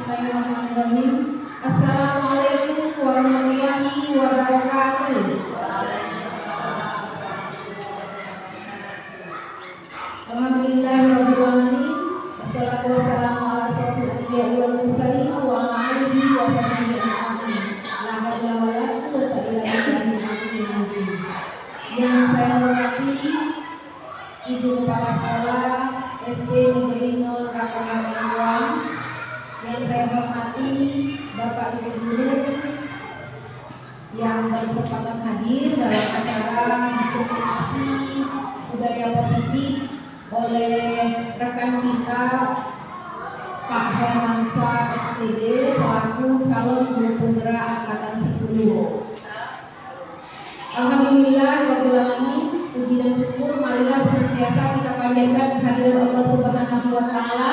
Bismillahirrahmanirrahim. Assalamualaikum warahmatullahi wabarakatuh. Alhamdulillahirabbil alamin. Wassalatu wassalamu ala asyrofil anbiya'i wal mursalin wa ala alihi wa sahbihi ajma'in. La haula wa la quwwata illa billah. Yang saya hormati Ibu Kepala Sekolah SD Negeri 0 Kabupaten, yang saya hormati Bapak Ibu Guru yang berkesempatan hadir dalam acara diseminasi budaya positif oleh rekan kita Pak Hermansyah SPD selaku calon guru penggerak angkatan 10. Alhamdulillah rabbil alamin, puji dan syukur marilah senantiasa kita panjatkan kehadiran Allah Subhanahu wa taala,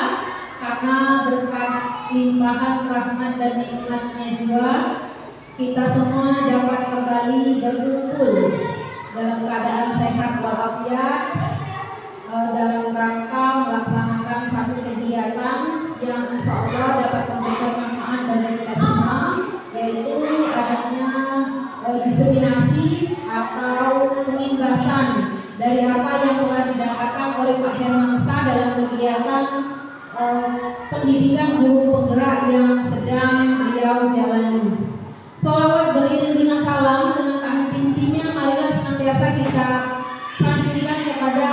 karena berkat limpahan rahmat dan nikmatnya juga kita semua dapat kembali berkumpul dalam keadaan sehat walafiat dalam rangka melaksanakan satu kegiatan yang insya Allah dapat memberikan manfaat bagi kita semua, yaitu adanya diseminasi atau pengindasan dari apa yang telah didapatkan oleh Pak Hermansyah dalam kegiatan pendidikan guru penggerak yang sedang beliau jalani. Sholawat beriring dengan salam dengan taat-intinya marilah senantiasa kita sanjungkan kepada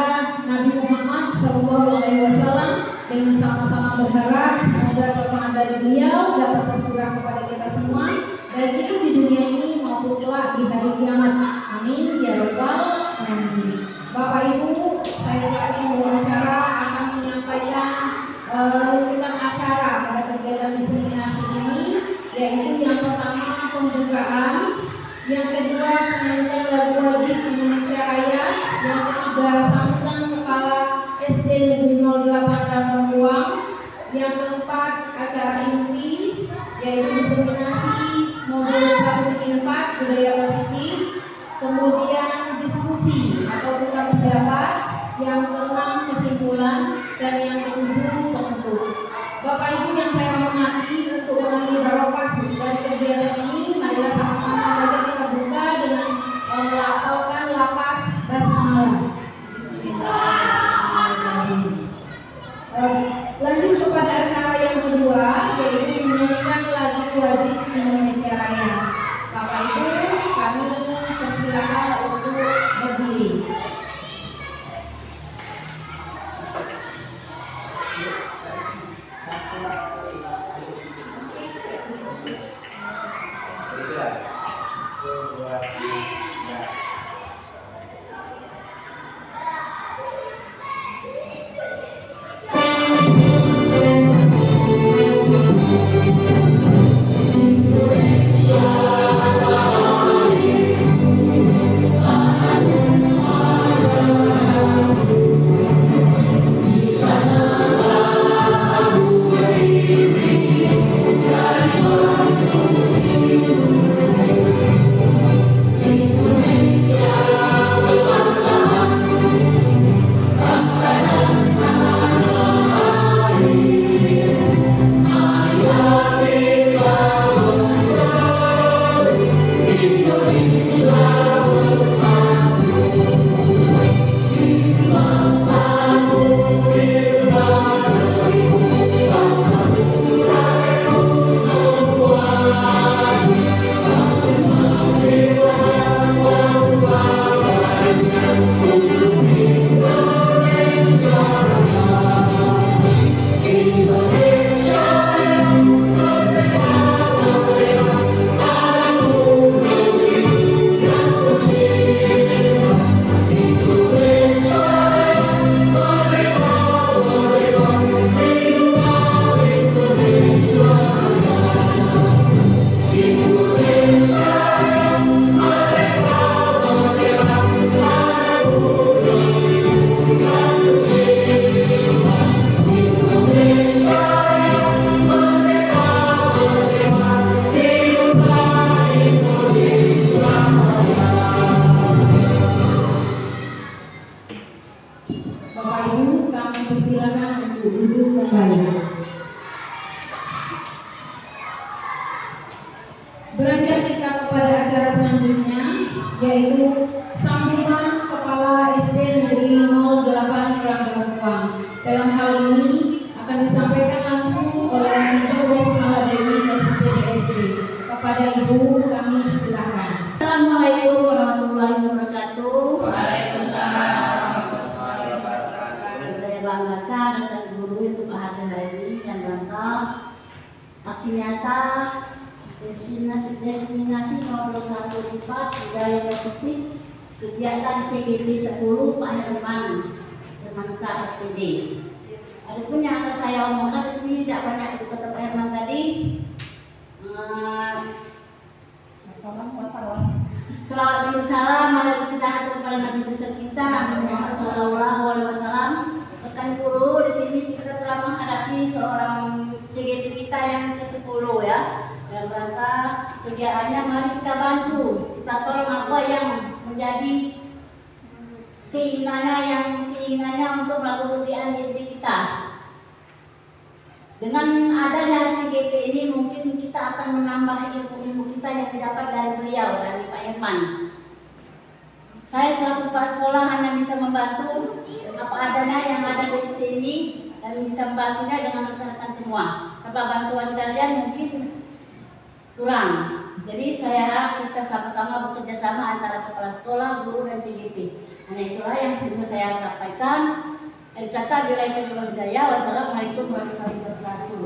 Nabi Muhammad SAW, dan sama-sama berharap semoga syafaat dari beliau dapat tercurah kepada kita semua, baik itu di dunia ini maupun kelak di hari kiamat. Amin ya rabbal alamin. Bapak Ibu, saya selaku pembawa acara akan menyampaikan runutan acara pada kegiatan diseminasi ini, yaitu yang pertama pembukaan, yang kedua penyanyian lagu wajib Indonesia Raya, yang ketiga sambutan kepala SD Negeri 08 Rambuang, yang keempat acara inti yaitu diseminasi modul 1-4 budaya positif, kemudian diskusi atau tukar pendapat, yang keenam kesimpulan, dan yang ketujuh penutup. Bapak Ibu yang saya hormati, untuk mengambil barokah dari kegiatan ini, marilah sama-sama saja kita buka dengan melafalkan lafaz basmalah. Bismillahirrahmanirrahim. Lanjut kepada acara yang kedua, yaitu menyanyikan lagu wajib Indonesia Raya. Bapak Ibu, kami persilakan untuk berdiri. Indonesia Beranjak kita kepada acara selanjutnya, yaitu sambutan Kepala SD Negeri 08 Rangkapang. Dalam hal ini akan disampaikan langsung oleh Ibu Rosmala Dewi SPDSD. Kepada Ibu kami silakan. Assalamualaikum warahmatullahi wabarakatuh. Waalaikumsalam warahmatullahi wabarakatuh. Saya banggakan rekan guru yang sudah hadir hari ini yang lengkap, aksi nyata, destinasi nomor 14 budaya positif kegiatan CGP 10 Pak Herman SPD. Adapun yang akan saya omongkan di sini tidak banyak itu kata Pak Herman tadi. Selawat dan salam mari kita hatur kepada Nabi besar kita Nabi Muhammad SAW. Rekan guru, di sini kita telah menghadapi seorang CGP kita yang ke-10 ya. Dalam rangka kerjaannya mari kita bantu, kita tolong apa yang menjadi keinginannya untuk melakukan kerjaan di SD kita. Dengan adanya CGP ini mungkin kita akan menambah ilmu-ilmu kita yang didapat dari beliau, dari Pak Herman. Saya selaku kepala sekolah hanya bisa membantu apa adanya yang ada di SD ini dan bisa membantunya dengan rekan-rekan semua. Tanpa bantuan kalian mungkin kurang. Jadi saya harap kita sama-sama bekerja sama antara kepala sekolah, guru dan CGP. Hanya itulah yang bisa saya sampaikan. Kata bila itu berjaya. Wassalamualaikum warahmatullahi wabarakatuh.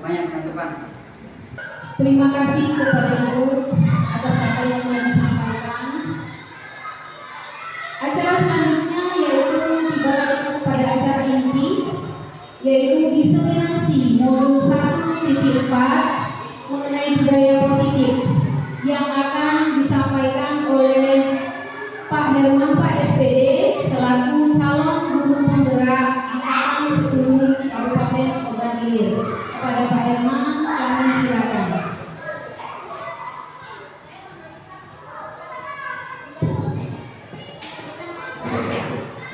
Banyak teman-teman. Terima kasih kepada Ibu atas apa yang telah disampaikan. Acara selanjutnya yaitu tiba pada acara inti, yaitu diseminasi modul 1.4 mengenai budaya positif yang akan disampaikan oleh Pak Hermansa SPD selaku calon guru penggerak angkatan 10 Kabupaten Ogan Ilir. Kepada Pak Herman kami silakan.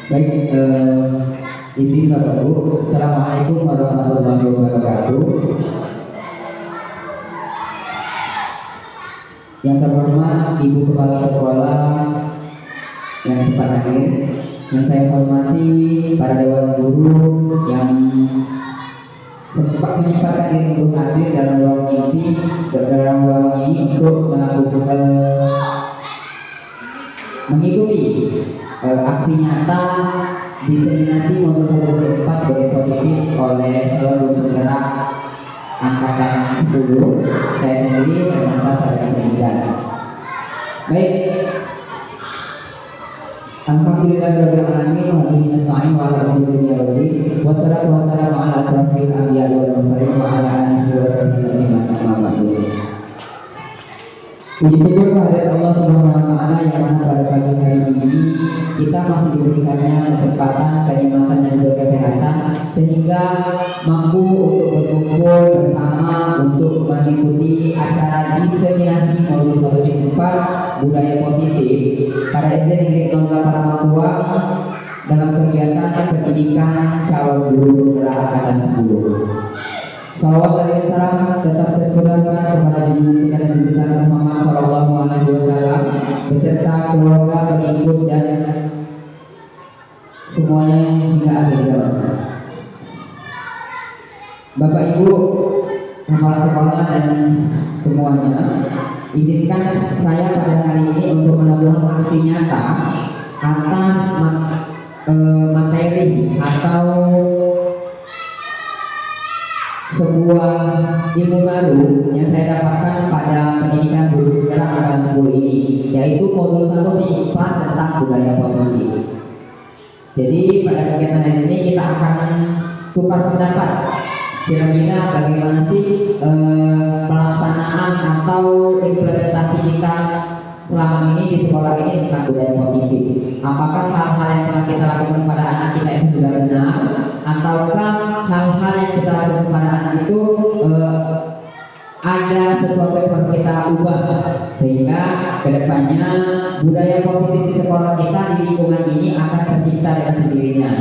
Baik, izin Bapak Ibu. Assalamualaikum warahmatullahi wabarakatuh. Yang terhormat Ibu Kepala Sekolah yang sempat hadir, yang saya hormati para dewan guru yang sempat menyempatkan diri untuk hadir dalam ruang ini untuk melakukan mengikuti aksi nyata diseminasi modul 1.4 budaya positif oleh seluruh penggerak angkatan 10. Saya sendiri Hermansa Sarjana Pendidikan. Baik, alhamdulillahirabbil alamin wa bihi nasta'in wa ala umuri dunya waddin. Wassalatu wassalamu ala asyrofil anbiya'i wal mursalin wa ala alihi wa sahbihi ajmain. Amma ba'du. Puji syukur kehadirat Allah Subhanahu wa taala yang mana pada pagi hari ini kita masih diberikannya kesempatan, kenikmatan dan juga kesehatan sehingga mampu untuk berkumpul bersama untuk mengikuti acara diseminasi modul 1.4 budaya positif pada SD Negeri 08 Rangkapang dalam kegiatan pendidikan calon guru penggerak angkatan 10. Salawat dan salam tetap tercurahkan kepada junjungan kita Nabi besar Muhammad Sallallahu Alaihi Wasallam beserta keluarga, pengikut dan semuanya hingga akhir zaman. Bapak Ibu, kepala sekolah dan semuanya, izinkan saya pada hari ini untuk melakukan aksi nyata atas materi atau sebuah ilmu baru yang saya dapatkan pada pendidikan guru penggerak angkatan 10 ini, yaitu modul 1.4 tentang budaya positif. Jadi pada kegiatan hari ini kita akan tukar pendapat kira-kira bagaimana sih pelaksanaan atau implementasi kita selama ini di sekolah ini tentang budaya positif. Apakah hal-hal yang telah kita lakukan pada anak kita itu sudah benar, ataukah hal-hal yang kita lakukan pada anak itu ada sesuatu yang harus kita ubah sehingga kedepannya budaya positif di sekolah kita di lingkungan ini akan tercipta dengan sendirinya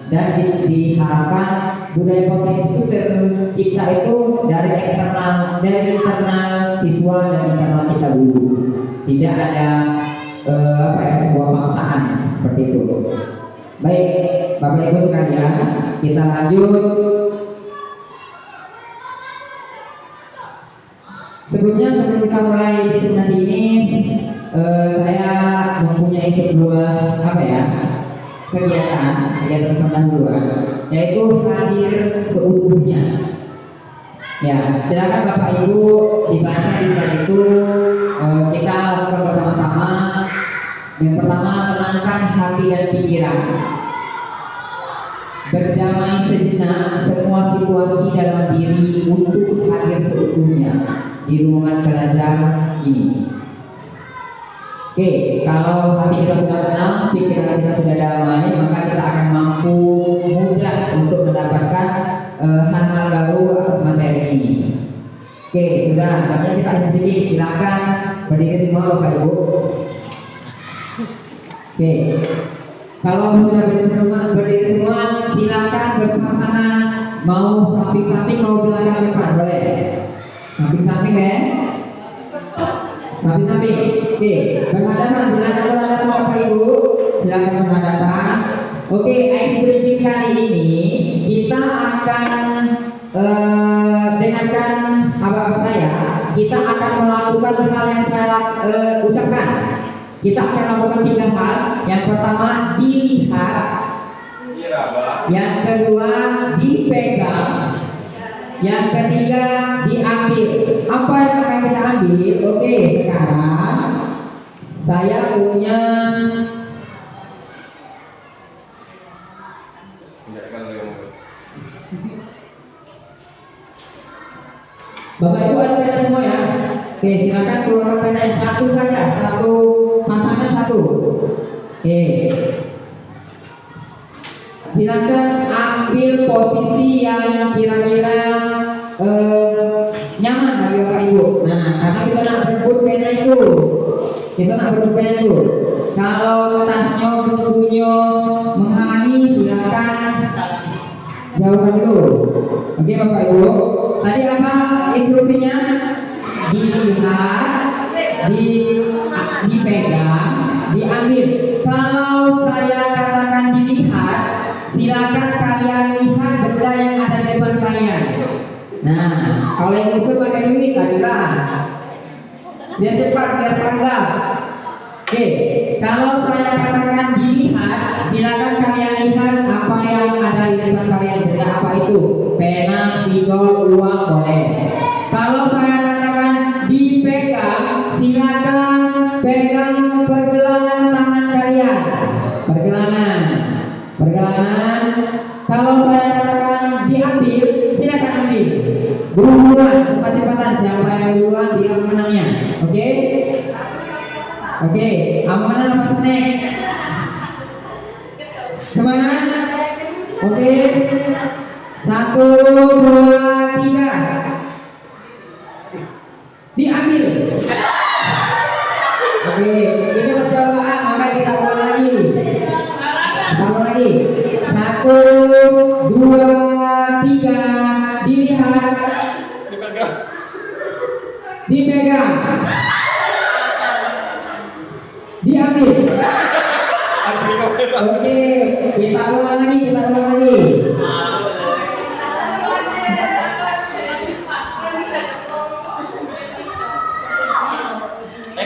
dan diharapkan budaya positif itu cipta itu dari eksternal, dari internal siswa dan internal kita dulu. Tidak ada sebuah paksaan seperti itu. Baik, Bapak Ibu sekalian, kita lanjut. Sebelum kita mulai presentasi ini, saya mempunyai sebuah kegiatan pendahuluan, yaitu hadir seutuhnya. Ya, silakan Bapak Ibu dibaca di slide itu. Kita lakukan bersama-sama. Yang pertama, tenangkan hati dan pikiran. Berdamai sejenak semua situasi dalam diri untuk hadir seutuhnya di ruangan belajar ini. Oke, kalau hati kita sudah tenang, pikiran kita sudah damai, maka kita akan mampu mudah untuk mendapatkan hal-hal baru atas materi ini. Oke, sudah, saatnya kita sedikit. Silakan berdiri semua Bapak Ibu. Oke, kalau sudah berdiri semua, silakan berpasangan, mau samping-samping, mau belakang depan, boleh. Samping-samping ya. Samping-samping. Oke, berhadapan, silakan berhadapan Bapak Ibu. Silakan berhadapan. Oke, ice breaking kali ini kita akan dengarkan apa saya. Kita akan melakukan hal yang saya ucapkan. Kita akan melakukan 3 hal. Yang pertama dilihat, yang kedua dipegang, yang ketiga diambil. Apa yang akan kita ambil? Oke, sekarang saya punya Bapak Ibu ada pena semua ya? Oke, silakan keluarkan pena satu saja, satu pasangan satu. Oke, silakan ambil posisi yang kira-kira nyaman bagi Bapak Ibu. Nah, karena kita nak berebut pena itu, Kalau kertasnya bukunya menghalangi, silakan jauhkan dulu. Oke Bapak Ibu, tadi apa instruksinya? Dilihat, dipegang, diambil. Kalau saya katakan dilihat, silakan kalian lihat benda yang ada di depan kalian. Nah, kalau yang usul pakai duit, adalah biar cepat, biar tanggap. Oke, kalau saya katakan dilihat, silakan kalian lihat apa yang ada di depan kalian. Benda apa itu? Pena, spidol, uang, boleh. Kalau saya katakan dipegang, silakan pegang pergelangan tangan kalian. Pergelangan. Kalau saya katakan diambil, silakan ambil. Buruan, cepat-cepatan. Siapa yang duluan dia menangnya. Oke? Oke, amanah apa snack? Semangat? Oke. 1, 2, 3. Diambil. Oke, ini percobaan, maka kita ulang lagi. 1, 2, 3. Dilihat. Dipegang. Diambil. Oke, kita ulang lagi.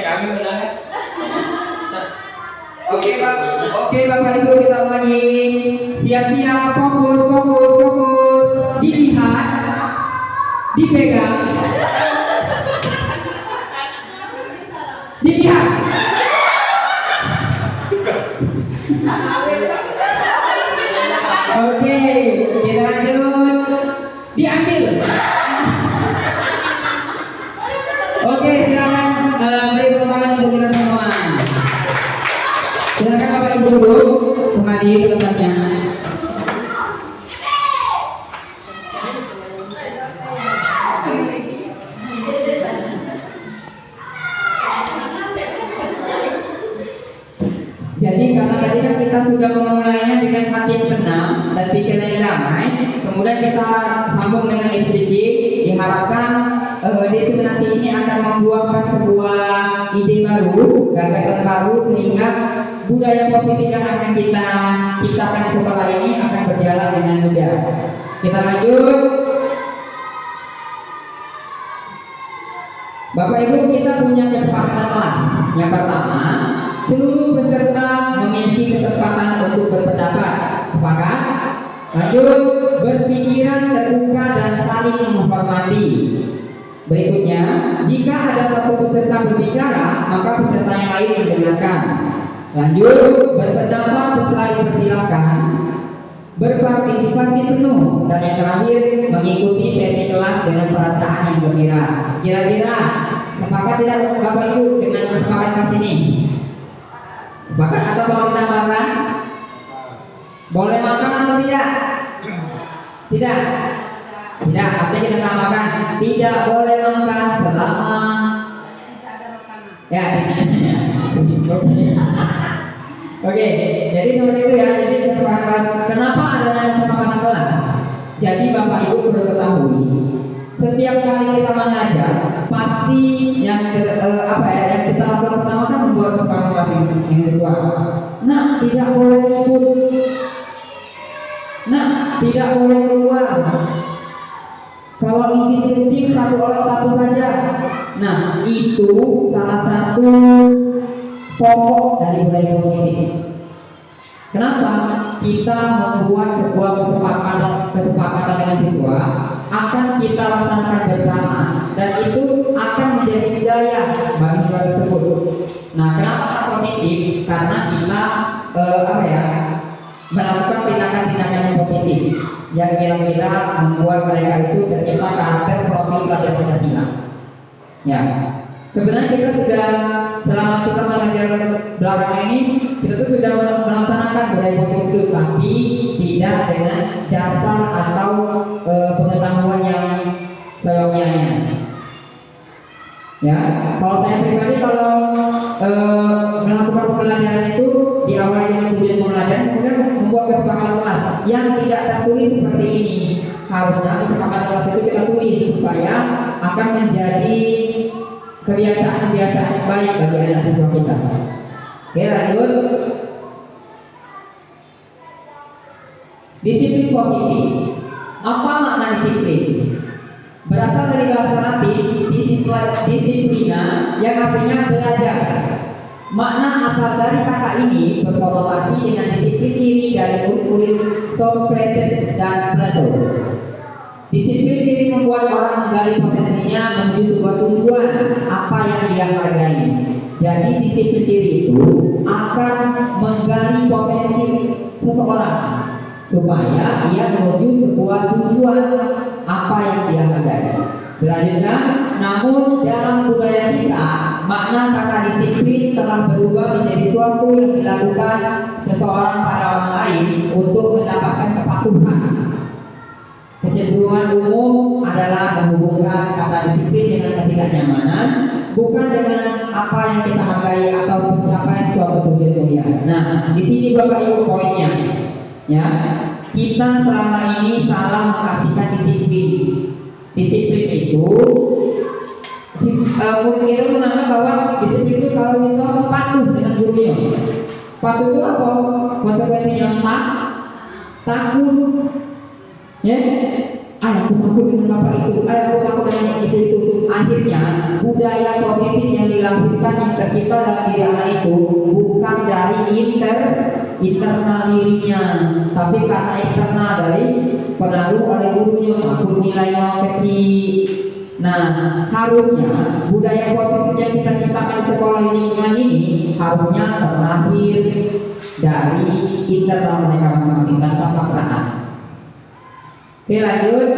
Kami ulang ya. Oke Bapak Ibu, kita ulangi. Siap-siap, fokus. Dilihat, dipegang, dilihat. Oke, kita lanjut. Diambil. Oke, silakan beri tepuk tangan untuk kita semua. Silakan Bapak Ibu duduk kembali ke tempatnya. Jadi karena tadi kan kita sudah memulainya dengan hati yang tenang, dan pikiran yang damai. Kemudian kita sambung dengan SDG. Diharapkan diseminasi ini akan membuahkan sebuah ide baru, gagasan baru, sehingga budaya positif yang akan kita ciptakan di sekolah ini akan berjalan dengan mudah. Kita lanjut. Bapak Ibu, kita punya kesepakatan kelas. Yang pertama, seluruh peserta memiliki kesempatan untuk berpendapat. Sepakat? Lanjut, berpikiran terbuka dan saling menghormati. Berikutnya, jika ada satu peserta berbicara, maka peserta yang lain mendengarkan. Lanjut, berpendapat setelah dipersilakan, berpartisipasi penuh, dan yang terakhir, mengikuti sesi kelas dengan perasaan yang gembira. Kira-kira sepakat tidak Bapak Ibu dengan kesepakatan kelas ini? Sepakat atau mau ditambahkan? Boleh makan atau tidak? Tidak. Tidak, artinya kita tambahkan tidak boleh makan selama ya. Oke, jadi seperti itu ya. Jadi kenapa adanya kesepakatan kelas? Jadi Bapak Ibu perlu ketahui, setiap kali kita mengajar pasti yang yang kita lakukan pertama kan membuat kesepakatan kelas yang sesuai. Nah, tidak boleh ikut. Nah, tidak boleh keluar. Kalau isi kucing satu orang satu saja. Nah, itu salah satu pokok dari budaya positif. Kenapa? Kita membuat sebuah kesepakatan dengan siswa akan kita laksanakan bersama, dan itu akan menjadi budaya bagi siswa tersebut. Nah, kenapa positif? Karena kita melakukan tindakan-tindakan yang positif yang kira-kira membuat mereka itu tercipta karakter profil pelajar Pancasila. Ya, sebenarnya kita sudah selama kita mengajar belakangan ini kita tuh sudah melaksanakan budaya positif, tapi tidak dengan dasar atau pengetahuan yang seyogyanya. Ya, kalau saya pribadi melakukan pembelajaran itu diawali dengan tujuan pembelajaran, kemudian membuat kesepakatan kelas yang tidak tertulis seperti ini. Harusnya kesepakatan kelas itu kita tulis supaya akan menjadi kebiasaan-kebiasaan yang baik bagi anak siswa kita. Oke, lanjut. Disiplin positif. Apa makna disiplin? Berasal dari bahasa Latin disiplina yang artinya belajar. Makna asal dari kata ini berkonotasi dengan disiplin diri dari murid Socrates dan Plato. Disiplin diri membuat orang menggali potensinya menuju sebuah tujuan apa yang dia hargai. Jadi disiplin diri itu akan menggali potensi seseorang supaya ia menuju sebuah tujuan apa yang dia hargai. Selanjutnya, namun dalam budaya kita, makna kata disiplin telah berubah menjadi suatu yang dilakukan seseorang pada orang lain untuk mendapatkan kepatuhan. Kecenderungan umum adalah menghubungkan kata disiplin dengan ketidaknyamanan, bukan dengan apa yang kita hargai atau pencapaian suatu tujuan mulia. Nah, di sini Bapak Ibu poinnya. Ya, kita selama ini salah mengartikan disiplin. Disiplin itu murid itu menganggap bahwa disiplin itu kalau kita patuh dengan gurunya. Patuh itu apa? Konsekuensinya takut. Ya, aku takut dengan bapak itu, aku takut dengan itu. Akhirnya budaya positif yang dilahirkan yang tercipta dalam diri anak itu bukan dari internal dirinya, tapi karena eksternal dari pengaruh oleh gurunya, aku nilainya kecil. Nah, harusnya budaya positif yang kita ciptakan di sekolah lingkungan ini harusnya terlahir dari internal mereka masing-masing tanpa paksaan. Oke, lanjut.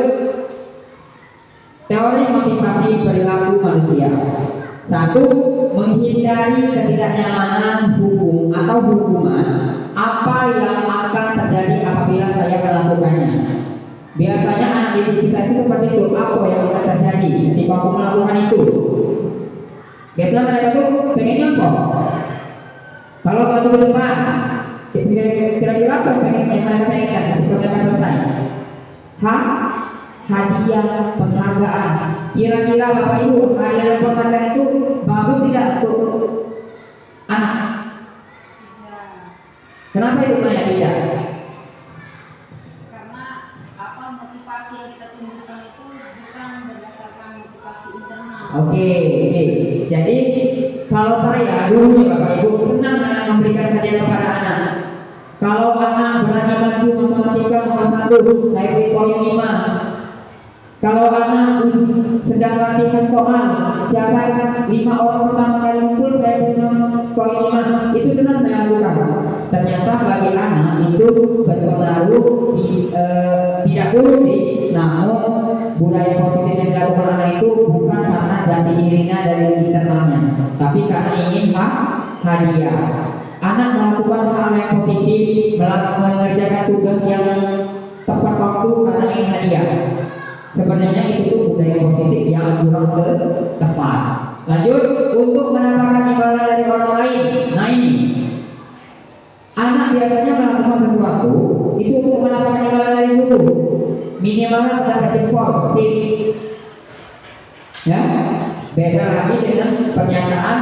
Teori motivasi perilaku manusia. 1. Menghindari ketidaknyamanan hukum atau hukuman apa yang akan terjadi apabila saya melakukannya. Biasanya anak didik kita itu seperti itu, apa yang akan terjadi ketika aku melakukan itu. Biasanya mereka tuh pengennya apa? Kalau maju ke depan, Kira-kira apa yang mereka pengenkan ketika mereka selesai? Hadiah, penghargaan. Kira-kira Bapak Ibu, hadiah dan penghargaan itu bagus tidak untuk anak? Kenapa itu Maya tidak? Karena motivasi yang kita tumbuhkan itu bukan berdasarkan motivasi internal. Oke. Jadi kalau saya dulunya Bapak Ibu senang dengan memberikan hadiah kepada anak. Kalau anak berani maju matematika nomor 1, saya beri poin 5. Kalau anak sedang latihan soal, siapa yang 5 orang pertama kali kumpul, saya beri poin 5. Itu senang saya lakukan. Ternyata bagi anak itu berpengaruh tidak buruk sih, namun budaya positif yang dilakukan anak itu bukan karena jati dirinya dari internalnya, tapi karena ingin hadiah. Anak melakukan hal yang positif, mengerjakan tugas yang tepat waktu karena ingin hadiah. Sebenarnya itu budaya positif yang kurang tepat. Lanjut, untuk mendapatkan imbalan dari orang lain. Nah ini, anak biasanya melakukan sesuatu itu untuk mendapatkan imbalan dari guru. Minimal dapat jempol, sip. Ya, beda lagi dengan pernyataan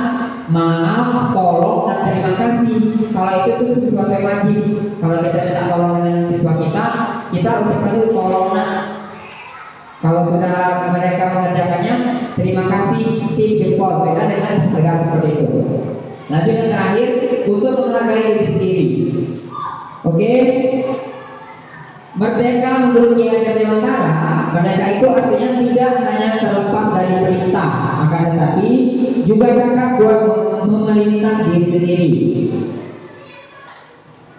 maaf, tolong, dan terima kasih. Kalau itu tuh sesuatu yang wajib. Kalau kita minta tolong dengan siswa kita ucapkan dulu tolong nak. Kalau sudah mereka mengerjakannya, terima kasih, sip, jempol. Beda dengan harga seperti itu. Lanjut yang terakhir, untuk menghargai diri sendiri. Oke. Merdeka menurut Ki Hajar Dewantara, merdeka itu artinya tidak hanya terlepas dari perintah, akan tetapi juga cakap buat memerintah diri sendiri.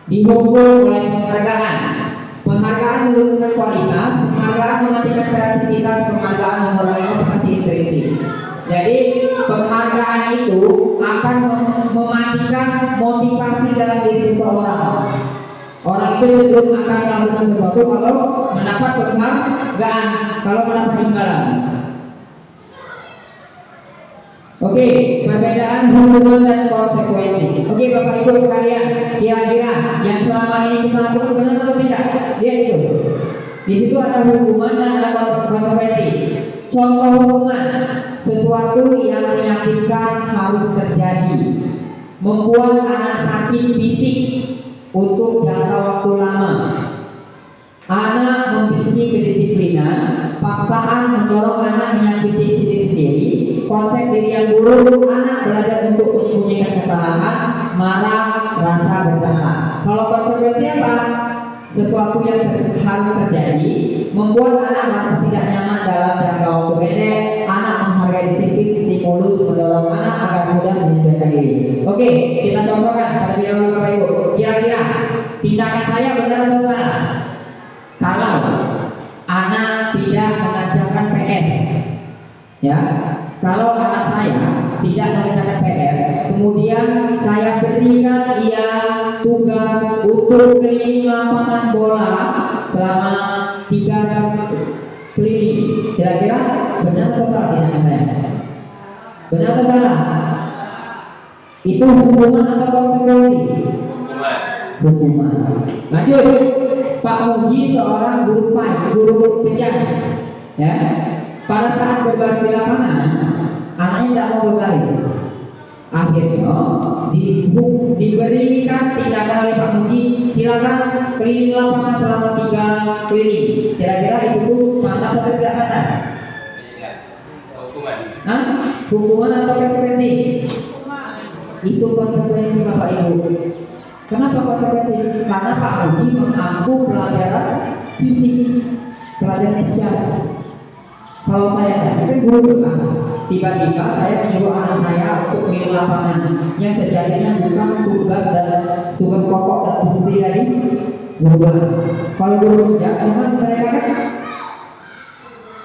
Dihubung oleh penghargaan. Penghargaan menurunkan kualitas, penghargaan mematikan kreativitas, penghargaan mengurangi motivasi intrinsik. Jadi penghargaan itu akan mematikan motivasi dalam diri seseorang. Orang itu cenderung akan melakukan sesuatu kalau mendapat penghargaan, kalau mendapat imbalan. Oke, perbedaan hubungan dan konsekuensi. Oke, Bapak Ibu sekalian, kira-kira yang selama ini kita lakukan benar atau tidak? Lihat itu. Di situ ada hubungan dan ada konsekuensi. Contoh hubungan, sesuatu yang menyakitkan harus terjadi, membuat anak sakit fisik untuk jangka waktu lama. Anak membenci kedisiplinan, paksaan mendorong anak menyakiti diri sendiri, konsep diri yang buruk, anak belajar untuk menyembunyikan kesalahan, marah, rasa bersalah. Kalau konsekuensi apa? Sesuatu yang harus terjadi, membuat anak merasa tidak nyaman dalam jangka waktu pendek, anak menghargai disiplin, stimulus, mendorong anak agar mudah menyesuaikan diri. Oke, kita contohkan pada video Bapak Ibu. Kira-kira tindakan saya benar atau salah? Kalau anak tidak mengerjakan PR, ya, kalau anak saya tidak mengerjakan PR, kemudian saya berikan ia tugas untuk keliling lapangan bola selama 3 keliling. Kira-kira benar atau salah tindakan saya? Benar atau salah? Itu hukuman atau konsekuensi? Hukuman. Lanjut, Pak Muji seorang guru pejas, ya. Pada saat berbaris di lapangan, anaknya tidak mau berbaris. Akhirnya diberikan tindakan oleh Pak Muji, silakan keliling lapangan selama 3 keliling. Kira-kira itu pantas atau tidak pantas? Hukuman. Hukuman atau konsekuensi? Itu konsekuensi Bapak Ibu. Kenapa konsekuensi? Karena Pak Muji mengampu pelajaran fisik, pelajaran pejas. Kalau saya tadi kan guru kelas, tiba-tiba saya menyuruh anak saya untuk minum lapangan yang sejatinya bukan tugas pokok dan fungsi dari guru kelas. Kalau guru kerja, memang mereka kan,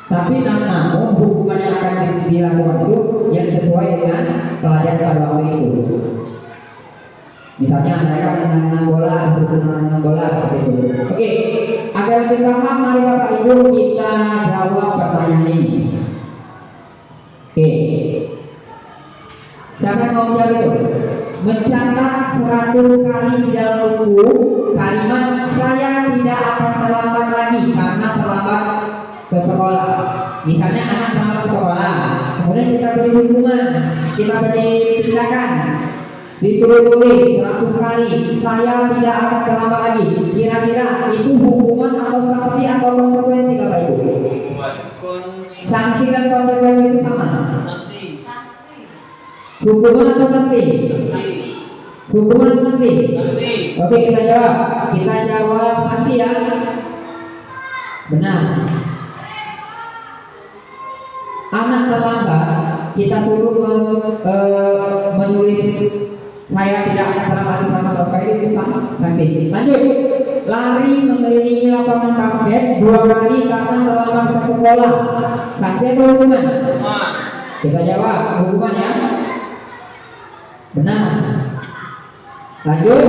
tapi namun hukuman yang akan dilakukan itu yang sesuai dengan pelajaran pada waktu itu. Misalnya mereka menang bola, menang bola seperti itu. Oke, agar lebih paham, mari Bapak Ibu kita jawab pertanyaan ini. Oke, siapa yang mau jawab itu? mencatat 100 kali di dalam buku kalimat saya tidak akan terlambat lagi karena terlambat ke sekolah. Misalnya anak terlambat ke sekolah, kemudian kita beri hukuman, kita beri tindakan, disuruh tulis 100 kali saya tidak akan terlambat lagi. Kira-kira itu hukuman atau sanksi atau konsekuensi Bapak Ibu? Sanksi dan konsekuensi itu sama. Sanksi. Hukuman atau sanksi? Hukuman atau sanksi? Sanksi. Oke, kita jawab. Kita jawab sanksi ya. Benar. Anak terlambat, kita suruh menulis saya tidak akan terlambat selama 100 kali itu sanksi. Lanjut. Lari mengelilingi lapangan basket 2 kali karena terlambat ke sekolah. Sanksi atau hukuman? Kita jawab hukuman ya. Benar. Lanjut.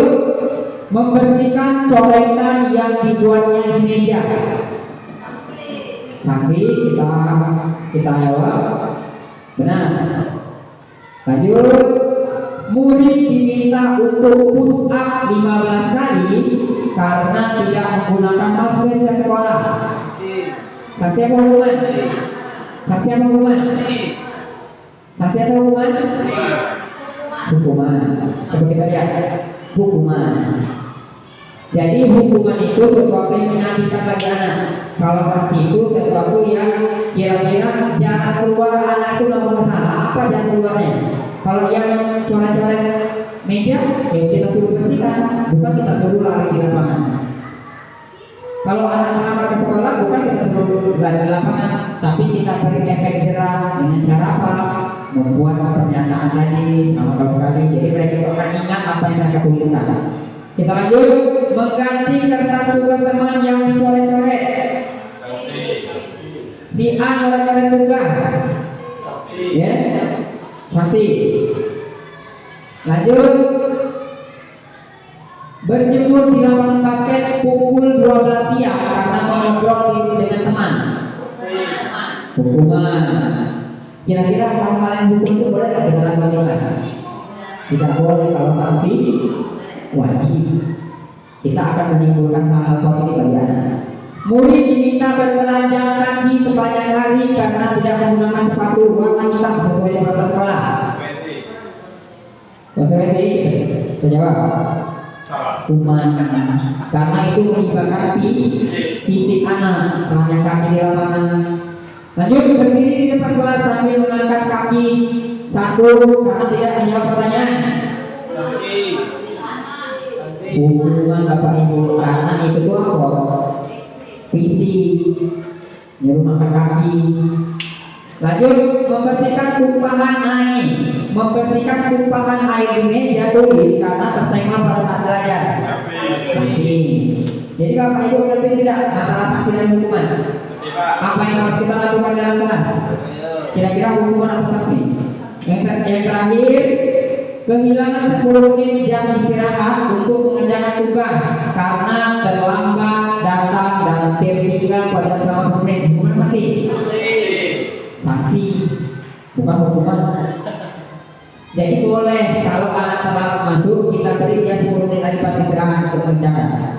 Membersihkan coretan yang dibuatnya di meja. Sanksi kita jawab. Benar. Lanjut. Murid diminta untuk push up 15 kali karena tidak menggunakan masker ke sekolah. Sanksi apa hukuman? Sanksi apa hukuman? Sanksi atau hukuman? Hukuman. Coba kita lihat. Hukuman. Jadi hukuman itu sesuatu yang menyakitkan bagi anak. Kalau sanksi itu sesuatu yang kira-kira jalan keluar anak itu melakukan kesalahan. Apa jalan keluarnya? Kalau yang coret-coret meja, ya kita suruh bersihkan, bukan kita suruh lari di lapangan. Kalau anak-anak ke sekolah, bukan kita suruh lari di lapangan, tapi kita beri efek jerah dengan cara apa? Membuat pernyataan tadi sama sekali. Jadi mereka itu akan ingat apa yang mereka tuliskan. Kita lanjut. Mengganti kertas tugas teman yang dicoret-coret. Si A coret-coret tugas. Ya. Sanksi. Lanjut. Berjemur di lapangan basket pukul 12 siang karena mengobrol dengan teman. Hukuman. Kira-kira hal-hal yang hukum itu boleh nggak kita lakukan Mas? Tidak boleh. Kalau sanksi wajib. Kita akan menimbulkan hal-hal positif bagi anak. Murid diminta bertelanjang kaki sepanjang hari karena tidak menggunakan sepatu warna hitam sesuai dengan peraturan sekolah. Konsekuensi? Terjawab. Hukuman. Karena itu mengibarkan fisik anak, telanjang kaki di lapangan. Lanjut. Berdiri di depan kelas sambil mengangkat kaki satu karena tidak menjawab pertanyaan. Hukuman Bapak Ibu, karena itu tuh apa? Fisik, nyuruh makan kaki. Lanjut. Membersihkan tumpahan air. Membersihkan tumpahan air di meja tulis karena tersenggol pada saat belajar. Sanksi. Jadi Bapak Ibu ngerti tidak masalah sanksi dan hukuman? Apa yang harus kita lakukan dalam kelas? Kira-kira hukuman atau sanksi? Yang terakhir, kehilangan 10 menit jam istirahat untuk mengerjakan tugas karena terlambat datang dan tertinggal pada selama 10 menit. Hukuman sanksi? Sanksi, bukan hukuman. Jadi boleh kalau anak terlambat masuk, kita beri dia 10 menit lagi pas istirahat untuk mengerjakan.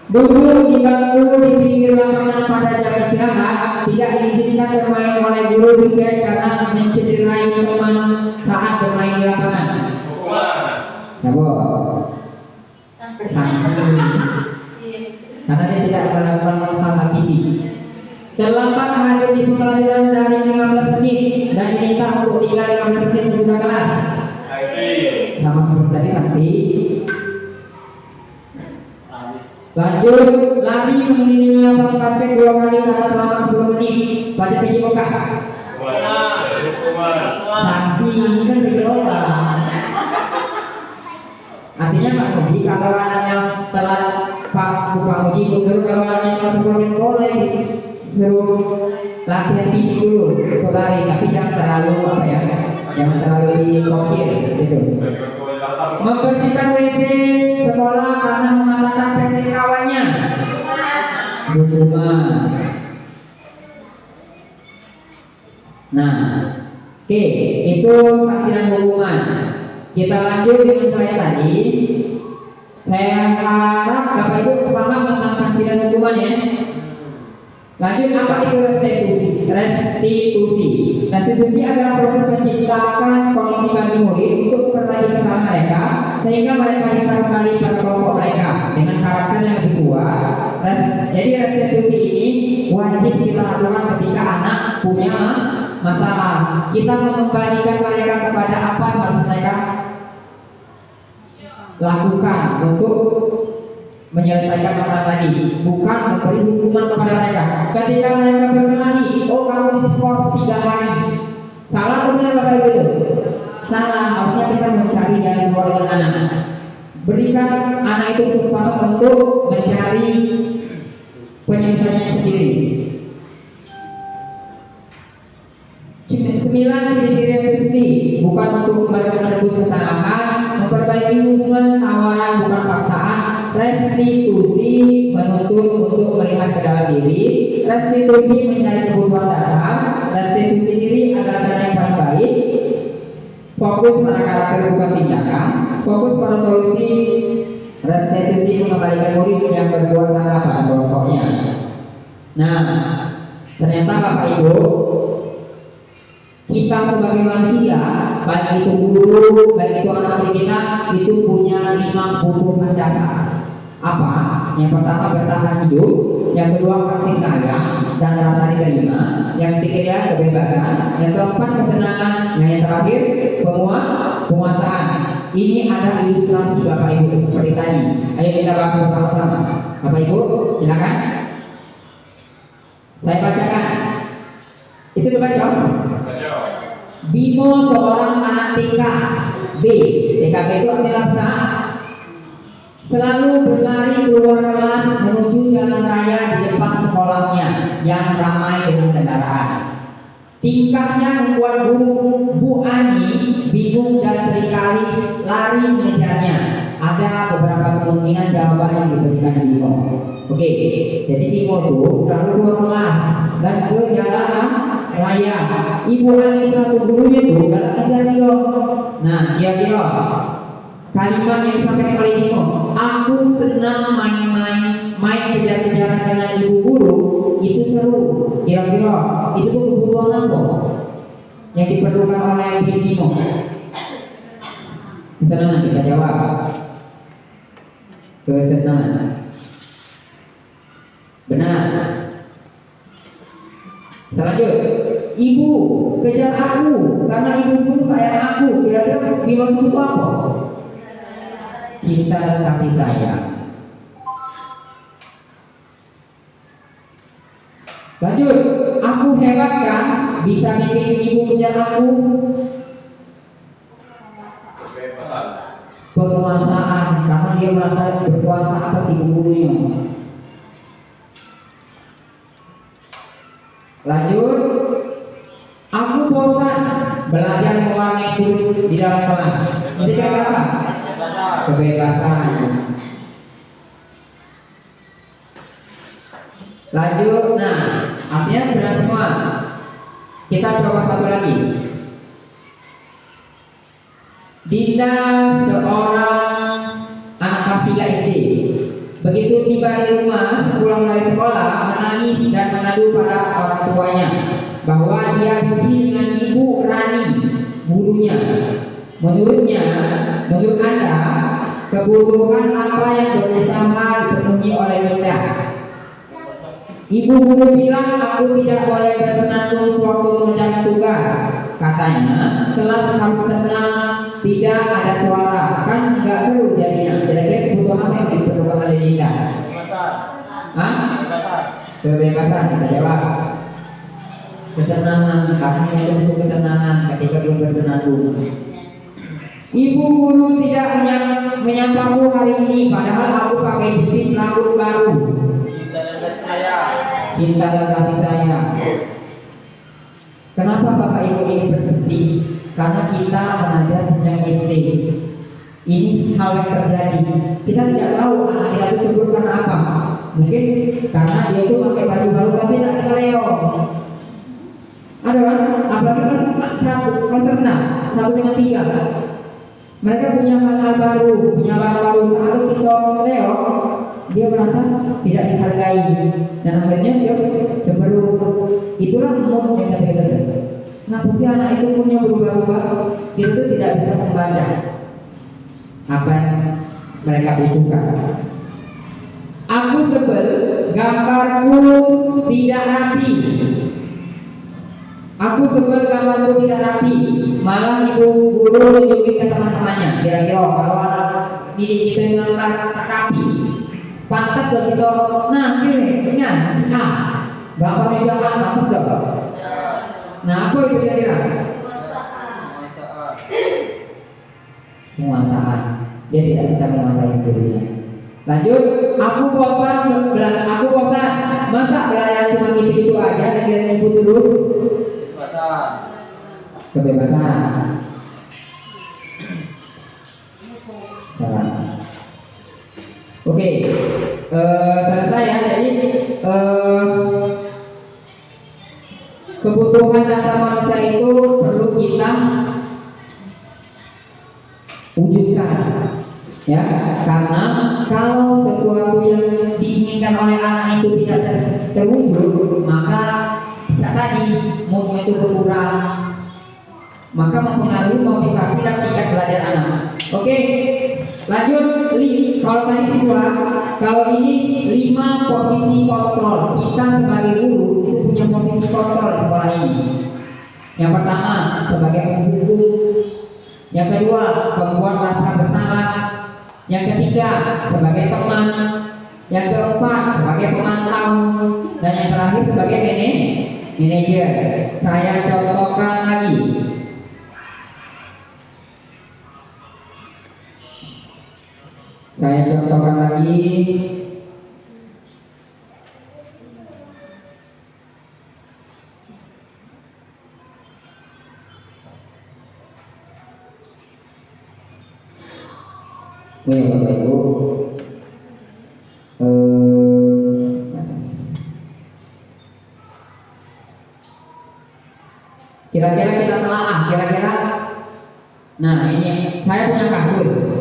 Duduk di bangku di pinggir lapangan pada jam istirahat, tidak diizinkan bermain oleh guru kriket karena mencederai teman saat bermain di lapangan. Sanksi. Karena dia tidak melakukan hal-hal fisik. Terlambat hadir di pembelajaran dari 15 menit dan diminta untuk tinggal 15 menit sesudah kelas. Sama seperti tadi sanksi. Lanjut. Lari mengelilingi lapangan basket 2 kali karena terlambat 10 menit. Baca PJOK. Sanksi ini kan PJOK. Artinya Pak Uji, kalau anaknya telat Pak Uji guru, kalau anaknya telat 10 menit boleh suruh latihan fisik dulu untuk lari, tapi jangan terlalu jangan terlalu dikomplain gitu. Membersihkan WC sekolah karena mengatakan pensil kawannya. Hukuman. Nah, oke, itu sanksi dan hukuman. Kita lanjut dengan saya tadi. Saya harap Bapak Ibu paham tentang sanksi dan hukuman ya. Lanjut, apa itu restitusi? Restitusi adalah proses menciptakan kondisi bagi murid untuk memperbaiki kesalahan mereka sehingga mereka bisa kembali pada kelompok mereka dengan karakter yang lebih kuat. Jadi restitusi ini wajib kita lakukan ketika anak punya masalah. Kita mengembalikan mereka kepada apa yang harus mereka lakukan untuk menyelesaikan masalah tadi, bukan memberi hukuman kepada mereka. Ketika mereka berkelahi, oh kamu diskors 3 hari, salah atau tidak Bapak Ibu? Salah. Harusnya kita mencari jalan keluar dengan anak. Berikan anak itu kesempatan untuk mencari penyelesaiannya sendiri. 9 ciri-ciri restitusi, bukan untuk menebus kesalahan, memperbaiki hubungan, tawaran bukan paksaan. Restitusi menuntut untuk melihat ke dalam diri. Restitusi mencari kebutuhan dasar. Restitusi diri adalah cara yang paling baik. Fokus pada karakter bukan tindakan. Fokus pada solusi. Restitusi mengembalikan murid yang berbuat salah pada kelompoknya. Nah, ternyata Bapak Ibu, kita sebagai manusia, baik itu guru, baik itu anak didik kita, itu punya 5 kebutuhan dasar. Apa? Yang pertama bertahan hidup, yang kedua kasih sayang dan rasa diterima, yang ketiga kebebasan, yang keempat kesenangan, yang terakhir penguasaan. Ini ada ilustrasi Bapak Ibu seperti tadi. Ayo kita bahas bersama-sama. Bapak Ibu, silakan. Saya bacakan. Itu dibaca. Bimo seorang anak TK. B. TKB itu artinya selalu berlari keluar kelas menuju jalan raya di depan sekolahnya yang ramai dengan kendaraan. Tingkahnya membuat guru Bu Ani bingung dan seringkali lari mengejarnya. Ada beberapa kemungkinan jawaban yang diberikan Bimo. Oke, jadi Bimo itu selalu keluar kelas dan ke jalan raya. Ibu Ani selaku gurunya itu galak ajar dia. Nah, kira-kira kalimat yang disampaikan oleh Bimo, aku senang main kejar-kejaran dengan ibu guru, itu seru. Kira-kira itu tuh kebutuhan apa yang diperlukan oleh Bimo? Kesenangan, kita jawab. Kesenangan. Benar. Kita lanjut. Ibu kejar aku karena ibu guru sayang aku. Kira-kira Bimo itu apa? Cinta dan kasih sayang. Lanjut, aku hebat kan bisa bikin ibu kejar aku. Penguasaan, karena dia merasa berkuasa atas ibu gurunya. Lanjut, aku bosan belajar mewarnai tulis di dalam kelas. Itu kira-kira apa? Kebebasan. Lanjut, nah artinya benar semua. Kita coba satu lagi. Dinda seorang anak kelas 3 SD. Begitu tiba di rumah pulang dari sekolah menangis dan mengadu pada orang tuanya bahwa dia benci dengan ibu Rani, gurunya. Menurut Anda, kebutuhan apa yang berusaha dipenuhi oleh Dinda? Ibu guru bilang aku tidak boleh bersenandung sewaktu mengerjakan tugas. Katanya kelas harus tenang, tidak ada suara, kan nggak seru jadinya. Kira-kira kebutuhan apa yang diperlukan oleh Dinda? Kebebasan, kita jawab. Kesenangan, karena itu untuk kesenangan ketika belum bersenandung. Ibu guru tidak menyampaku hari ini, padahal aku pakai jepit rambut baru. Cinta dan kasih sayang. Kenapa Bapak Ibu ini berhenti? Karena kita mengajar sejak SD. Ini hal yang terjadi. Kita tidak tahu anak kita itu cemburu karena apa. Mungkin karena dia itu pakai baju baru tapi tidak keleo. Ada kan? Apalagi kelas 1, kelas 6, 1 dengan 3 kan? Mereka punya hal-hal baru, punya barang baru. Kalau kita Leo, dia merasa tidak dihargai dan akhirnya dia cemberut. Itulah umum yang kita katakan. Ngapa sih anak itu punya berubah-ubah? Kita itu tidak bisa membaca apa yang mereka butuhkan. Aku sebel gambarku tidak rapi. Aku sebel gambarku tidak rapi. Malah ibu guru tunjukin ke teman-temannya. Kira-kira kalau anak didik kita yang tak rapi, pantas gak kita? Nah, ini si A. Bapak meja A, pantas gak? Nah, apa itu kira-kira? Penguasaan. Dia tidak bisa menguasai dirinya. Lanjut, aku bosan, masa belajar cuma itu aja dan dia ikut terus? Kebebasan. Oke, selesai ya. Jadi kebutuhan dasar manusia itu perlu kita wujudkan, ya. Karena kalau sesuatu yang diinginkan oleh anak itu tidak terwujud, maka tadi moodnya itu berkurang, maka mempengaruhi motivasi dan tingkat belajar anak. Oke, lanjut. Kalau tadi siswa, kalau ini 5 posisi kontrol. Kita sebagai guru itu punya posisi kontrol di sekolah ini. Yang pertama sebagai penghukum, yang kedua membuat rasa bersalah, yang ketiga sebagai teman, yang keempat sebagai pemantau, dan yang terakhir sebagai manajer. Saya contohkan lagi. Nih Bapak Ibu, kira-kira kita telaah, nah ini saya punya kasus.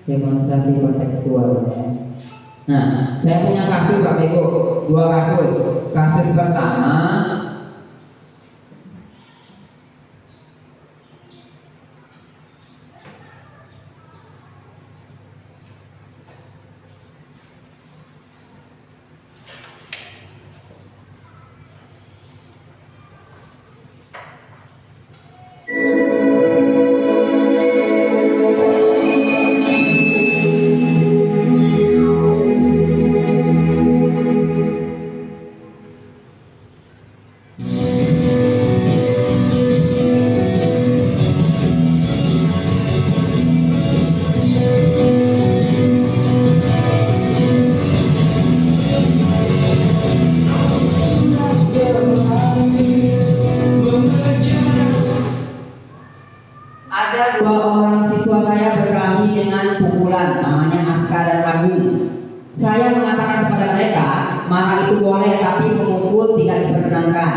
Demonstrasi kontekstual. Nah, saya punya kasus Bapak Ibu, 2 kasus. Kasus pertama, ada 2 orang siswa saya berkelahi dengan pukulan, namanya Aska dan Agung. Saya mengatakan kepada mereka, marah itu boleh tapi memukul tidak diperkenankan.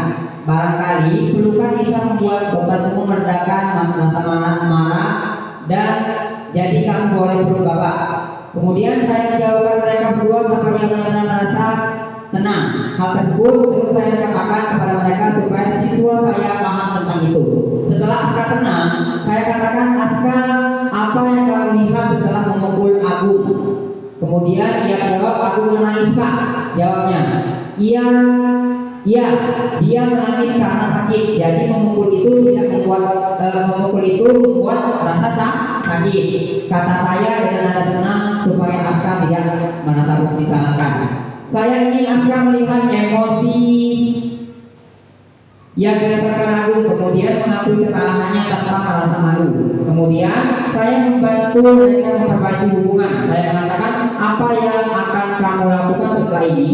Barangkali pelukan bisa membuat bebanmu meredakan rasa marah dan jadi kamu boleh peluk bapak. Kemudian saya menjauhkan mereka berdua sampai benar-benar merasa tenang. Hal tersebut terus saya katakan kepada mereka supaya siswa saya paham tentang itu. Setelah Aska tenang, saya katakan, Aska, apa yang kamu lihat setelah memukul Agung? Kemudian ia jawab, Agung menangis Pak. Jawabnya, iya, dia menangis karena sakit. Jadi memukul itu membuat rasa sakit. Kata saya dengan nada tenang supaya Aska tidak merasa disalahkan. Saya ingin Aska melihat emosi yang dirasakan Agung, kemudian mengakui kesalahannya tanpa merasa malu. Kemudian saya membantu mereka memperbaiki hubungan. Saya mengatakan, apa yang akan kamu lakukan setelah ini?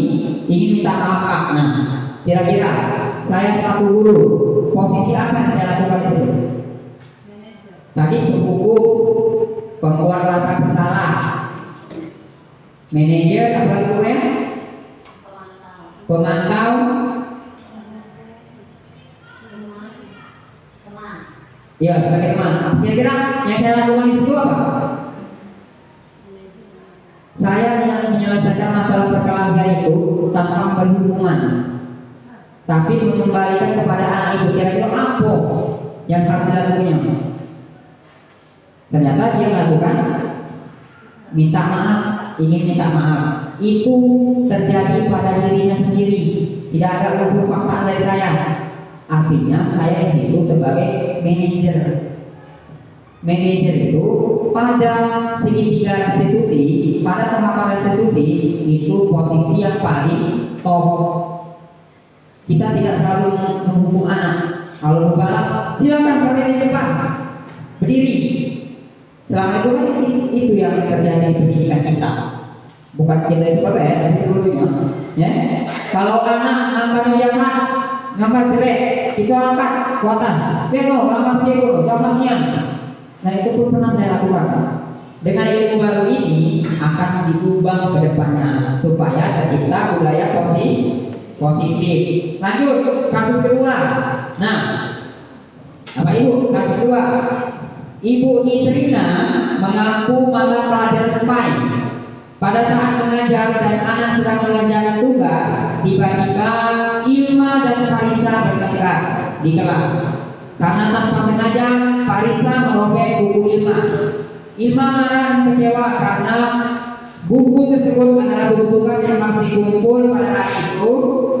Ingin minta maaf. Nah, kira-kira saya selaku guru, posisi apa yang saya lakukan di sini? Tadi penghukum, pembuat rasa bersalah, manajer, apa namanya? Pemantau, ya sebagai teman. Kira-kira yang saya lakukan di situ apa? Saya menyelesaikan masalah perkelahian itu tanpa memberi hukuman, tapi mengembalikan kepada anak itu kira-kira apa yang harus dilakukannya. Ternyata dia melakukan minta maaf, ingin minta maaf. Itu terjadi pada dirinya sendiri, tidak ada unsur paksaan dari saya. Artinya saya itu sebagai manajer. Manajer itu pada segitiga restitusi, pada tahapan restitusi itu posisi yang paling top. Kita tidak selalu menghukum anak. Kalau berbalap, silakan kalian di depan berdiri. Selama itu kan itu yang terjadi di pendidikan kita. Bukan kita sekolah ya, tapi sebelumnya. Ya, kalau anak angkat jahat, ngangkat jelek, itu angkat ke atas. Pero, ngangkat siego, jangan diam. Nah itu pun pernah saya lakukan. Dengan ilmu baru ini akan diubah ke depannya supaya tercipta budaya positif. Lanjut kasus kedua. Nah, apa ibu? Kasus kedua. Ibu Nisrina mengaku malam pelajaran PAI. Pada saat mengajar dan anak sedang mengerjakan tugas, tiba-tiba Ilma dan Farisa bertengkar di kelas. Karena tanpa sengaja Farisa merobek buku Ilma. Ilma marah dan kecewa karena buku tersebut adalah buku tugas yang harus dikumpul pada hari itu.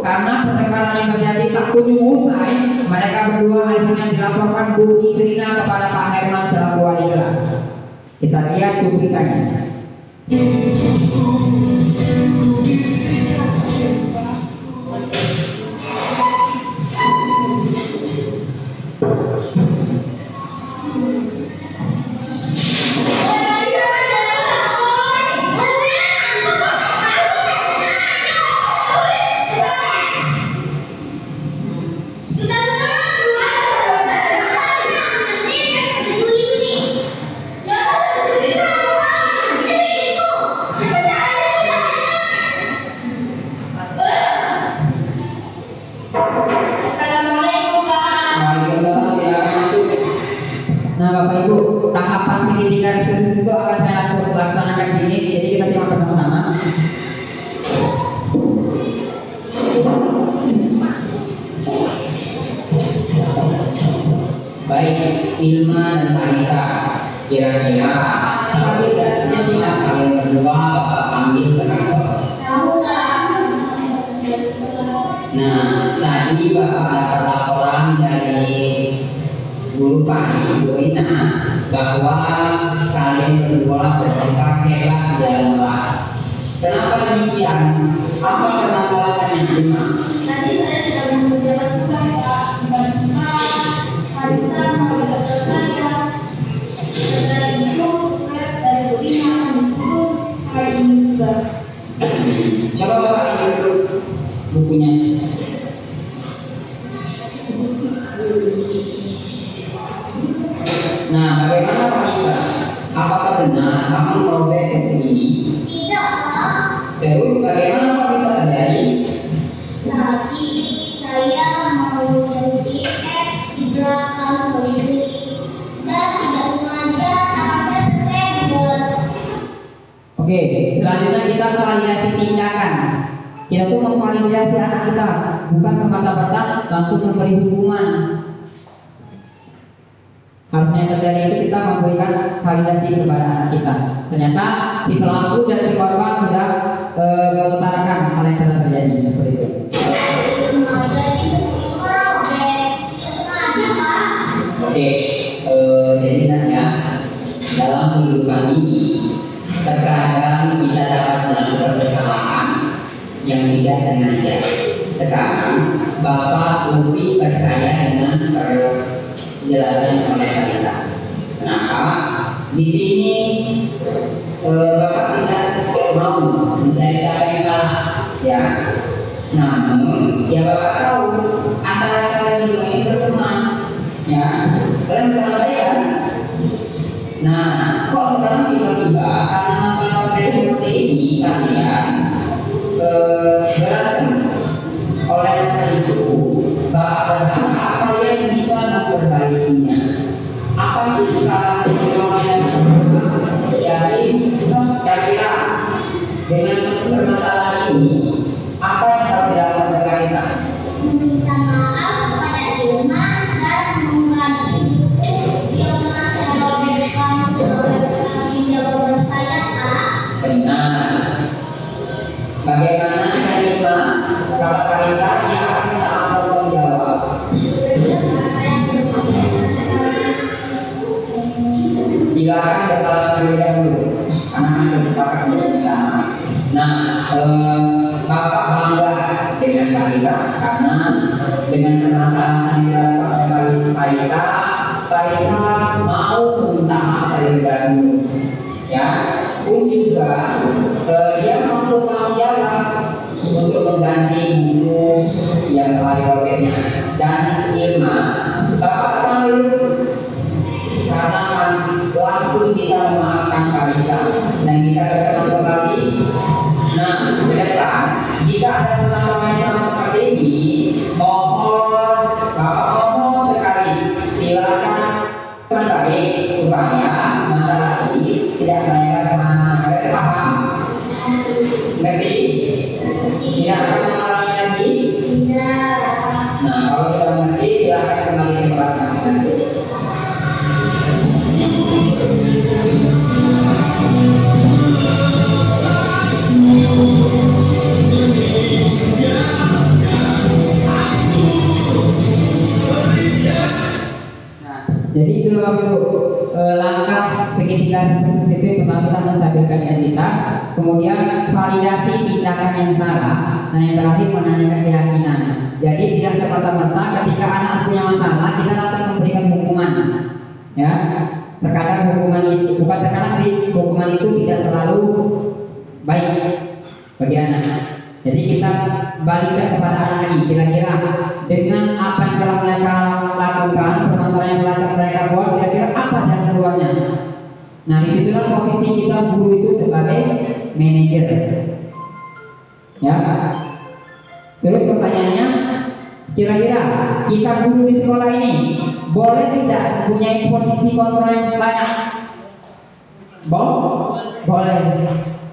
Karena pertengkaran yang terjadi tak kunjung usai, mereka berdua akhirnya dilaporkan Bu Nisrina kepada Pak Herman selaku wali kelas. Kita lihat cuplikannya. Nah Bapak Ibu, tahapan pendidikan khusus itu akan saya laksanakan di sini. Jadi kita simak bersama-sama. Baik Ilma dan Farisa, kira-kira tadi datanya tidak kalian berdua Bapak panggil ke kantor. Nah tadi Bapak dapat laporan dari guru PAI Ibu Rina bahwa kalian berdua bertengkar hebat di dalam kelas. Kenapa demikian? Apa permasalahannya Ilma? Tadi saya sedang mengerjakan tugas Pak, tiba-tiba Farisa memberikan saya. Setelah itu tugas dari Bu Rina itu hari ini juga. Coba Bapak lihat dulu bukunya. Nah, bagaimana Pak Isa? Apakah benar kamu merobek buku ini? Tidak Pak. Terus bagaimana Pak Isa terjadi? Tadi saya mau ganti X di belakang baju ini dan tidak sengaja tangan saya tersenggol. Oke, selanjutnya kita validasi tindakan. Kita tuh memvalidasi anak kita, bukan semata-mata langsung memberi hukuman. Harusnya yang terjadi itu kita memberikan validasi kepada anak kita. Ternyata si pelaku dan si korban sudah mengutarakan hal yang telah terjadi seperti itu. Jadi merobek, tidak sengaja Pak. Oke, jadi ya dalam kehidupan ini terkadang kita dapat melakukan kesalahan yang tidak sengaja. Sekarang Bapak lebih percaya dengan penjelasan oleh Farisa. Kenapa? Di sini Bapak tidak mau mencari cara yang salah, ya. Namun, ya Bapak tahu antara kalian dua ini berteman, ya. Kalian bukan baik kan? Farisa mau minta maaf dari Ganu, ya, pun juga dia mampu tanggung jawab untuk mengganti guru yang telah diwakilnya. Dan Irma, Bapak selalu karena langsung bisa memaafkan Farisa dan bisa berkenan kembali. Nah, ke depan jika ada permasalahan yang seperti ini, mohon sekali silakan kembali supaya masalah ini tidak melebar kemana-mana. Kalian paham? Ngerti? Tidak akan mengulangi lagi? Nah, kalau sudah ngerti silakan kembali ke kelas kami. Jadi itu Bapak Ibu, langkah segitiga diskursus itu pertama kita menstabilkan identitas, kemudian validasi tindakan yang salah, dan yang terakhir menanyakan keyakinan. Jadi tidak serta-merta ketika anak punya masalah kita langsung memberikan hukuman, ya. Terkadang hukuman itu bukan terkadang sih, hukuman itu tidak selalu baik bagi anak. Jadi kita balikkan kepada anak ini, kira-kira dengan apa yang telah mereka lakukan, permasalahan yang telah mereka buat, kira-kira apa jalan keluarnya. Nah, disitulah posisi kita guru itu sebagai manajer, ya. Terus pertanyaannya, kira-kira kita guru di sekolah ini boleh tidak mempunyai posisi kontrol yang banyak? Boleh.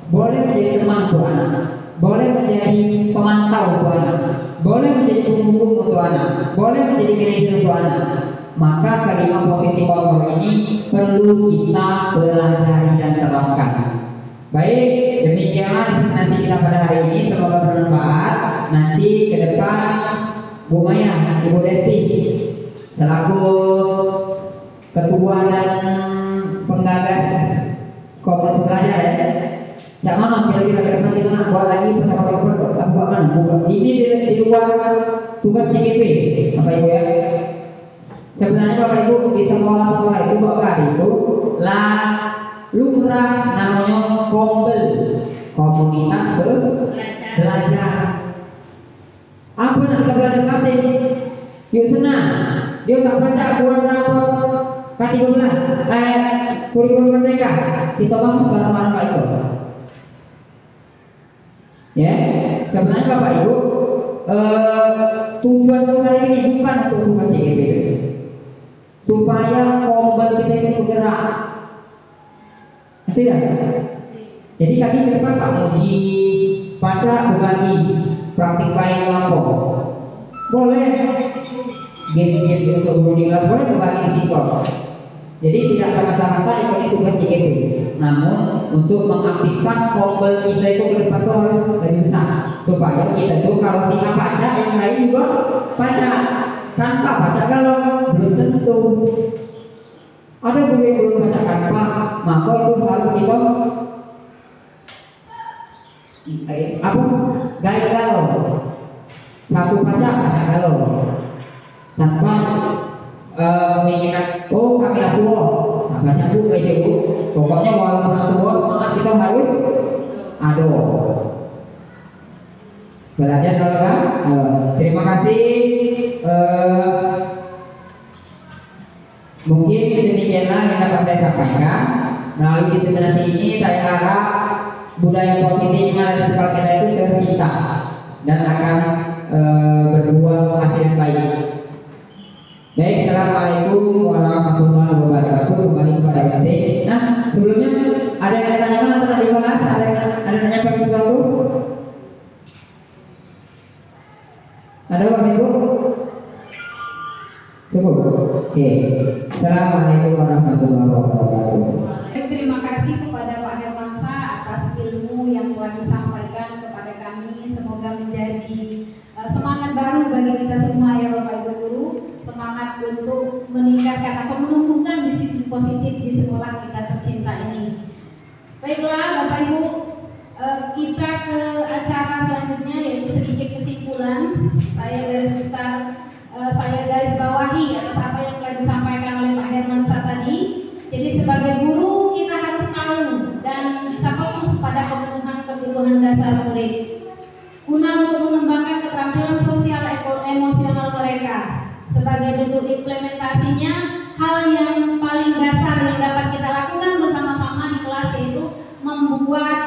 Boleh menjadi teman untuk anak, boleh menjadi pemantau untuk anak, boleh menjadi penghukum untuk anak, boleh menjadi manajer untuk anak. Maka kelima posisi kontrol ini perlu kita pelajari dan terapkan. Baik, demikianlah destinasi kita pada hari ini. Semoga bermanfaat. Nanti ke depan Bu Maya, Ibu Desti selaku ketua dan penggagas komunitas belajar, ya. Cak mana kira-kira ke depan kita nak buat lagi pertemuan buat mana? Ini di luar tugas CGP, Bapak Ibu, ya. Sebenarnya Bapak Ibu di sekolah-sekolah itu Bapak itu lah lumrah namanya kombel, komunitas belajar. Apa nak kita belajar masing? Yuk senang. Dia tak baca buat rapor K13 kurikulum merdeka. Kita bahas barang-barang itu. Ya, sebenarnya Bapak Ibu tujuan saya ini bukan untuk tugas CGP, supaya kombel kita ini bergerak. Tidak. Jadi tadi ke depan Pak Muji baca berbagi praktik baik apa? Boleh. Game untuk guru di kelas boleh berbagi di situ. Jadi tidak semata-mata ikut tugas CGP. Namun untuk mengaktifkan kombel kita itu ke depan itu harus lebih besar, supaya kita tuh kalau si A baca yang lain juga baca. Tanpa baca kalau belum tentu. Ada guru yang belum baca tanpa, maka itu harus kita gaya galau. Satu baca galau tanpa mengingat kami tua, nah, baca buku kayak gitu. Pokoknya walaupun tua semangat kita harus ada belajar kalau kan. Terima kasih. Mungkin demikianlah yang dapat saya sampaikan. Melalui destinasi ini saya harap budaya positif yang ada di sekolah kita itu tercipta dan akan berbuah hasil yang baik. Baik, assalamualaikum warahmatullahi wabarakatuh. Kembali kepada MC. Nah, sebelumnya ada yang ditanyakan atau dibahas? Ada yang menyampaikan sesuatu? Ada Bapak Ibu? Cukup. Oke. Assalamualaikum warahmatullahi wabarakatuh. Terima kasih kepada Pak Hermansa atas ilmu yang telah disampaikan kepada kami. Semoga menjadi semangat baru bagi kita semua, ya Bapak Ibu guru. Semangat untuk meningkatkan atau menumbuhkan disiplin positif di sekolah kita tercinta ini. Baiklah Bapak Ibu, kita ke acara selanjutnya, yaitu sedikit kesimpulan. Saya garis bawahi atas apa yang telah disampaikan oleh Pak Hermansa. implementasinya hal yang paling dasar yang dapat kita lakukan bersama-sama di kelas yaitu membuat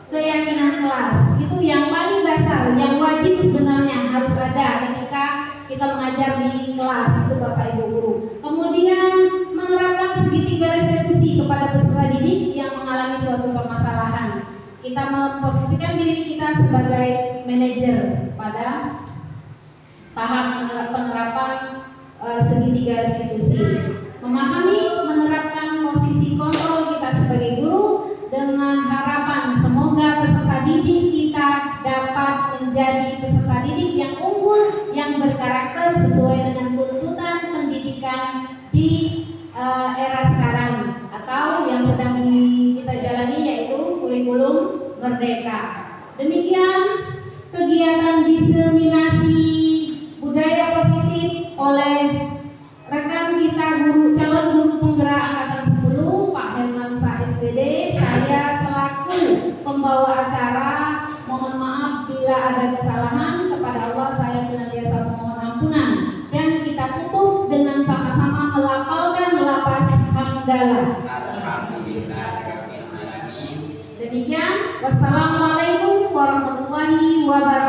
keyakinan kelas. Itu yang paling dasar, yang wajib sebenarnya harus ada ketika kita mengajar di kelas itu Bapak Ibu guru. Kemudian menerapkan segitiga restitusi kepada peserta didik yang mengalami suatu permasalahan. Kita memposisikan diri kita sebagai manajer pada tahap penerapan segitiga restitusi. Memahami, menerapkan posisi kontrol kita sebagai guru dengan harapan semoga peserta didik kita dapat menjadi peserta didik yang unggul, yang berkarakter sesuai dengan tuntutan pendidikan di era sekarang atau yang sedang kita jalani yaitu kurikulum merdeka. Demikian kegiatan diseminasi budaya positif oleh rekan kita calon guru penggerak angkatan 10 Pak Hermansa SPD. Saya selaku pembawa acara mohon maaf bila ada kesalahan, kepada Allah saya senantiasa memohon ampunan, dan kita tutup dengan sama-sama melafalkan lafaz hamdalah. Demikian, wassalamualaikum warahmatullahi wabarakatuh.